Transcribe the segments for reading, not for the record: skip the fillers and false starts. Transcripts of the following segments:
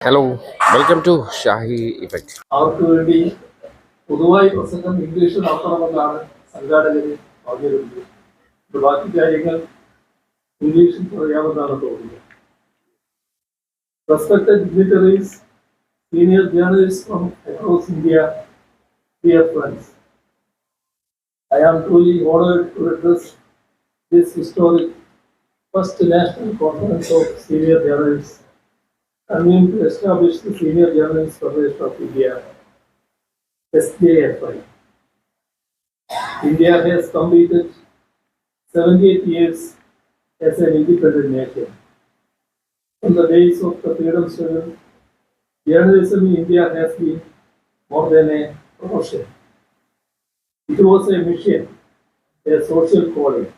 Hello welcome to Shahi effect. അവർക്ക് വേണ്ടി പൊതുവായി പ്രസംഗം ഇംഗ്ലീഷിൽ നടത്തണമെന്നാണ് സംഘാടകർ പറഞ്ഞിരുന്നത്. ബാക്കി കാര്യങ്ങൾ ഇംഗ്ലീഷിൽ പറയാമെന്നാണ് തോന്നുന്നത്. Respected dignitaries, senior journalists from across India, dear friends, I am truly honored to address this historic first national conference of senior journalists convened to establish the Senior Journalists Federation of India, SJFI. India has completed 78 years as an independent nation. From the days of the freedom struggle, journalism in India has been more than a profession. It was a mission, a social calling.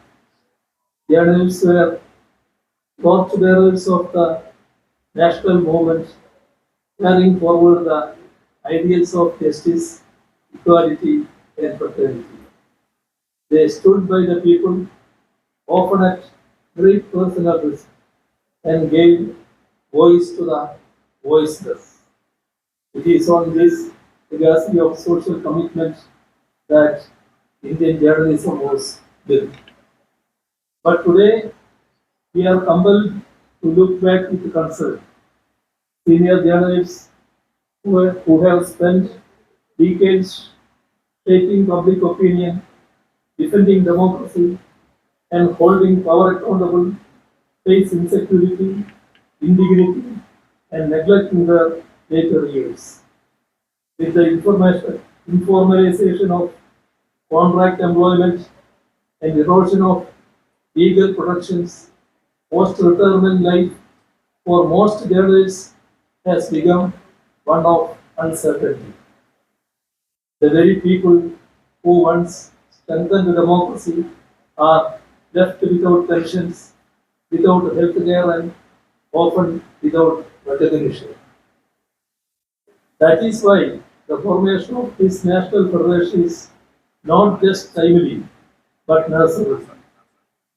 Journalists were torchbearers of the national movement, carrying forward the ideals of justice, equality, and fraternity. They stood by the people, often at great personal risk, and gave voice to the voiceless. It is on this legacy of social commitment that Indian journalism was built. But today, we are compelled to look back with concern. Senior journalists who have spent decades shaping public opinion, defending democracy, and holding power accountable face insecurity, indignity, and neglect in their later years. With the informalization of contract employment and erosion of legal protections, post-retirement life for most journalists has become one of uncertainty. The very people who once strengthened democracy are left without pensions, without health care, and often without recognition. That is why the formation of this national federation is not just timely but necessary.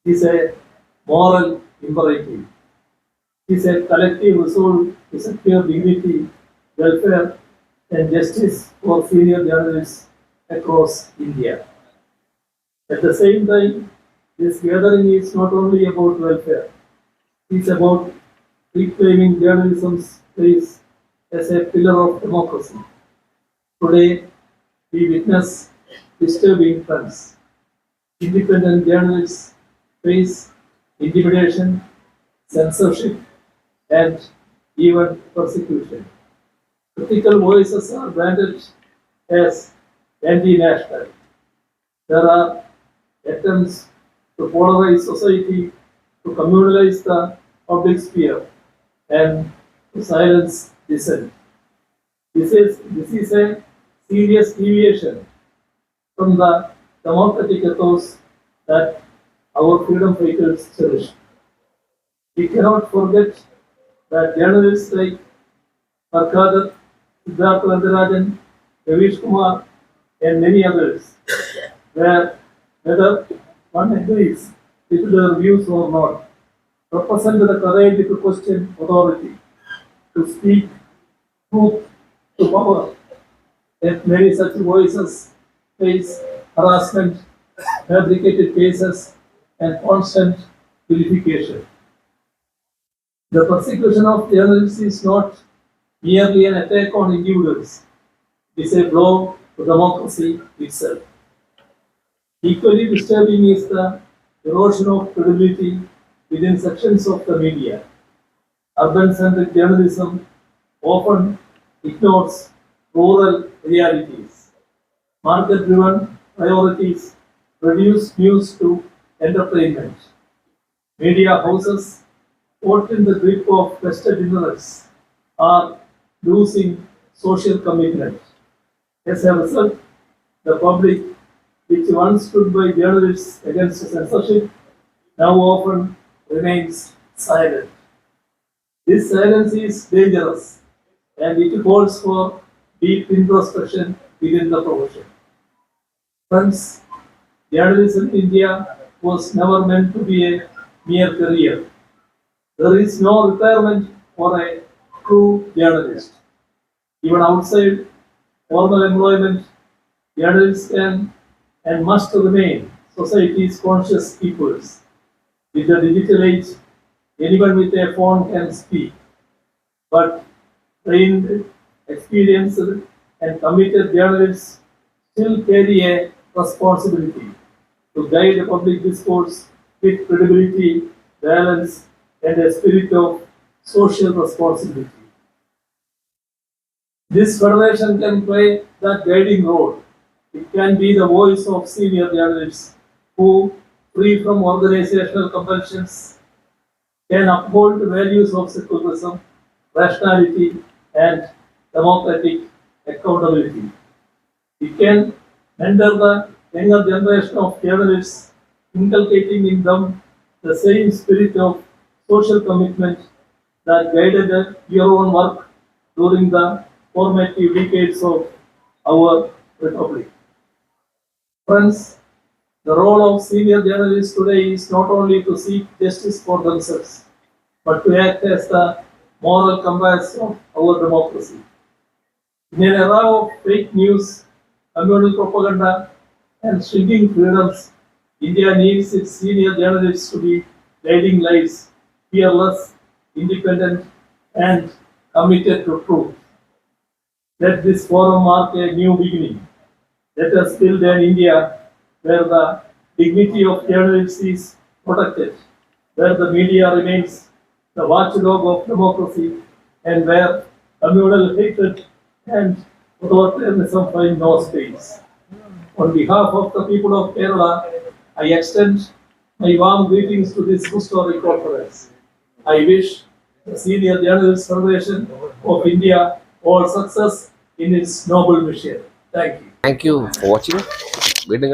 It is a moral imperative. It is a collective resolve to secure dignity, welfare, and justice for senior journalists across India. At the same time, this gathering is not only about welfare, it is about reclaiming journalism's place as a pillar of democracy. Today, we witness disturbing trends. Independent journalists face intimidation, censorship, and even persecution. Critical voices are branded as anti-national. There are attempts to polarize society, to communalize the public sphere, and to silence dissent. This is a serious deviation from the democratic ethos that our freedom fighters cherish. We cannot forget that journalists like Parkadar, Siddharth Rangarajan, Ravish Kumar, and many others, where whether one agrees with their views or not, represent the courage to question authority, to speak truth to power. Yet many such voices face harassment, fabricated cases, and constant vilification. The persecution of journalists is not merely an attack on individuals, it is a blow to democracy itself. Equally disturbing is the erosion of credibility within sections of the media. Urban-centric journalism often ignores rural realities. Market-driven priorities reduce news to entertainment. Media houses caught in the grip of vested interests are losing social commitment. As a result, the public, which once stood by journalists against censorship, now often remains silent. This silence is dangerous and it calls for deep introspection within the profession. Friends, journalism in India was never meant to be a mere career. There is no requirement for a true journalist. Even outside formal employment, journalists can and must remain society's conscious keepers. With the digital age, anyone with a phone can speak, but trained, experienced, and committed journalists still carry a responsibility to guide a public discourse with credibility, balance, and a spirit of social responsibility. This federation can play that guiding role. It can be the voice of senior journalists who, free from organizational compulsions, can uphold the values of secularism, rationality, and democratic accountability. It can mentor the younger generation of journalists, inculcating in them the same spirit of social commitment that guided your own work during the formative decades of our republic. Friends, the role of senior journalists today is not only to seek justice for themselves, but to act as the moral compass of our democracy. In an era of fake news, communal propaganda, and shrinking freedoms, India needs its senior journalists to be guiding lights, fearless, independent, and committed to truth. Let this forum mark a new beginning. Let us build an India where the dignity of journalism is protected, where the media remains the watchdog of democracy, and where communal hatred and authoritarianism find no space. On behalf of the people of Kerala, I extend my warm greetings to this historic conference. I wish the Senior Journalists Federation of India all success in its noble mission. Thank you. Thank you for watching. വീണ്ടും